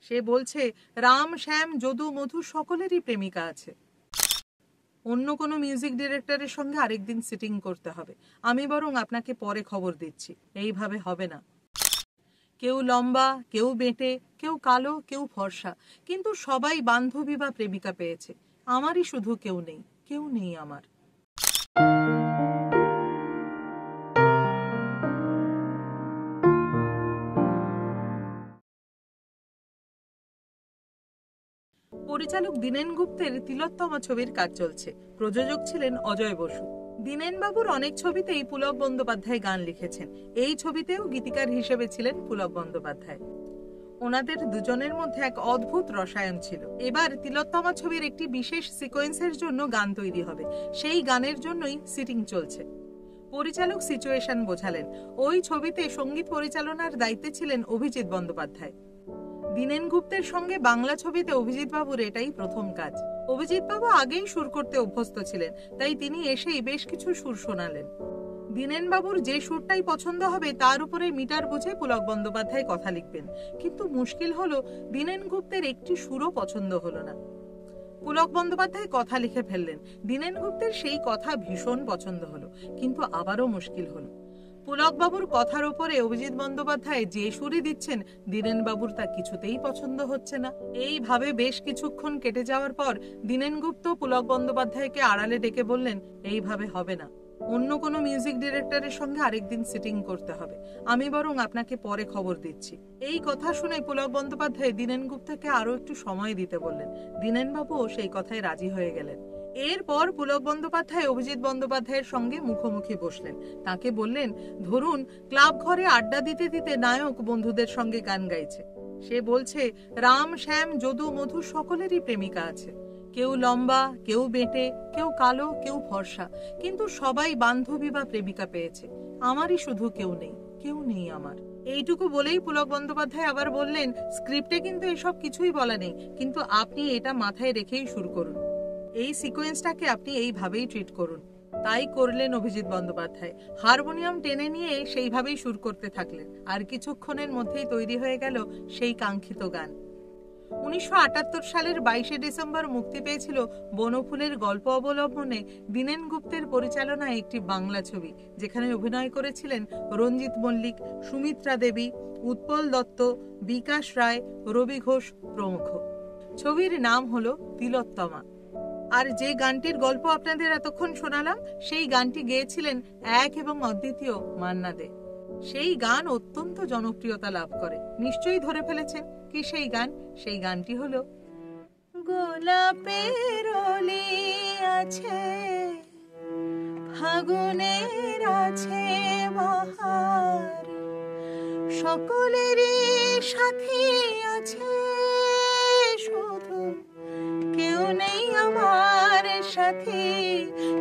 সে বলছে রাম শ্যাম যদু মধু সকলেরই প্রেমিকা আছে। অন্য কোনো মিউজিক ডিরেক্টরের সঙ্গে আরেকদিন সিটিং করতে হবে। আমি বরং আপনাকে পরে খবর দিচ্ছি। এইভাবে হবে না। কেউ লম্বা, কেউ বেঁটে, কেউ কালো, কেউ ফর্সা, কিন্তু সবাই বান্ধবী বা প্রেমিকা পেয়েছে। আমারই শুধু কেউ নেই, কেউ নেই আমার। পরিচালক দীনেন গুপ্তের তিলোত্তমা ছবির কাজ চলছে। প্রযোজক ছিলেন অজয় বসু। দীনেন বাবুর অনেক ছবিতেই পুলক বন্দ্যোপাধ্যায় গান লিখেছেন। এই ছবিতেও গীতিকার হিসেবে ছিলেন পুলক বন্দ্যোপাধ্যায়। ওনাদের দুজনের মধ্যে এক অদ্ভুত রসায়ন ছিল। এবার তিলোত্তমা ছবির একটি বিশেষ সিকোয়েন্সের জন্য গান তৈরি হবে। সেই গানের জন্যই সিটিং চলছে। পরিচালক সিচুয়েশন বোঝালেন। ওই ছবিতে সঙ্গীত পরিচালনার দায়িত্বে ছিলেন অভিজিৎ বন্দ্যোপাধ্যায়। দীনেন গুপ্তের সঙ্গে বাংলা ছবিতে অভিজিৎ বাবুর এটাই প্রথম কাজ। অভিজিৎ বাবু আগেই সুর করতে অভ্যস্ত ছিলেন, তাই তিনি এসেই বেশ কিছু সুর শোনালেন। দীনেন বাবুর যে সুরটাই পছন্দ হবে তার উপরে মিটার বুঝে পুলক বন্দ্যোপাধ্যায় কথা লিখবেন। কিন্তু মুশকিল হলো দীনেন গুপ্তের একটি সুরও পছন্দ হলো না। পুলক বন্দ্যোপাধ্যায় কথা লিখে ফেললেন। দীনেন গুপ্তের সেই কথা ভীষণ পছন্দ হলো, কিন্তু আবারও মুশকিল হলো। পুলক বাবুর কথার উপরে অভিজিৎ বন্দ্যোপাধ্যায় যে সুরই দিচ্ছেন, দীনেন বাবুর তা কিছুতেই পছন্দ হচ্ছে না। এইভাবে বেশ কিছুক্ষণ কেটে যাওয়ার পর দীনেন গুপ্ত পুলক বন্দ্যোপাধ্যায়কে আড়ালে ডেকে বললেন, এইভাবে হবে না। অন্য কোনো মিউজিক ডিরেক্টরের সঙ্গে আরেকদিন সিটিং করতে হবে। আমি বরং আপনাকে পরে খবর দিচ্ছি। এই কথা শুনে পুলক বন্দ্যোপাধ্যায় দীনেন গুপ্তকে আরো একটু সময় দিতে বললেন। দীনেন বাবুও সেই কথায় রাজি হয়ে গেলেন। এরপর পুলক বন্দ্যোপাধ্যায় অভিজিৎ বন্দ্যোপাধ্যায়ের সঙ্গে মুখোমুখি বসলেন। তাকে বললেন, ধরুন ক্লাব ঘরে আড্ডা দিতে দিতে নায়ক বন্ধুদের সঙ্গে গান গাইছে। সে বলছে রাম শ্যাম যদু মধু সকলেরই প্রেমিকা আছে। কেউ লম্বা, কেউ বেঁটে, কেউ কালো, কেউ ফর্সা, কিন্তু সবাই বান্ধবী বা প্রেমিকা পেয়েছে। আমারই শুধু কেউ নেই, কেউ নেই আমার। এইটুকু বলেই পুলক বন্দ্যোপাধ্যায় আবার বললেন, স্ক্রিপ্টে কিন্তু এসব কিছুই বলা নেই, কিন্তু আপনি এটা মাথায় রেখেই শুরু করুন। এই সিকোয়েন্সটাকে আপনি এইভাবেই ট্রিট করুন। তাই করলেন অভিজিৎ বন্দ্যোপাধ্যায়। হারমোনিয়াম টেনে নিয়ে সেইভাবেই সুর করতে থাকলেন। আর কিছুক্ষণের মধ্যেই তৈরি হয়ে গেল সেই কাঙ্ক্ষিত গান। 1978 সালের 22শে ডিসেম্বর মুক্তি পেয়েছিল বনফুলের গল্প অবলম্বনে দীনেন গুপ্তের পরিচালনায় একটি বাংলা ছবি, যেখানে অভিনয় করেছিলেন রঞ্জিত মল্লিক, সুমিত্রা দেবী, উৎপল দত্ত, বিকাশ রায়, রবি ঘোষ প্রমুখ। ছবির নাম হলো তিলোত্তমা। আর যে গানটির গল্প আপনাদের এতক্ষণ শোনালাম, সেই গানটি গেয়েছিলেন এক এবং অদ্বিতীয় মান্না দে। সেই গান অত্যন্ত জনপ্রিয়তা লাভ করে। নিশ্চয়ই ধরে ফেলেছেন কি সেই গান? সেই গানটি হলো গোলাপের অলি আছে, ফাগুনের আছে বাহার, সকলেরই সাথী আছে, শুধু কেউ নেই আমার সাথী,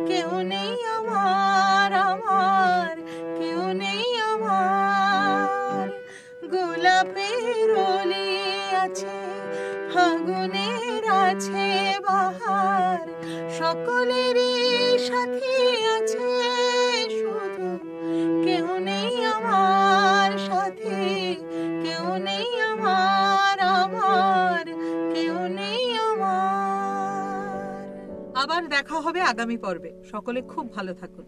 কেউ নেই আমার, আমার কেউ নেই আমার। গোলাপের অলি আছে, ফাগুনের আছে বাহার, সকলেরই সাথী আছে, শুধু কেউ নেই আমার সাথী, কেউ নেই আমার, আমার কেউ নেই আমার। আবার দেখা হবে আগামী পর্বে। সকলে খুব ভালো থাকুন।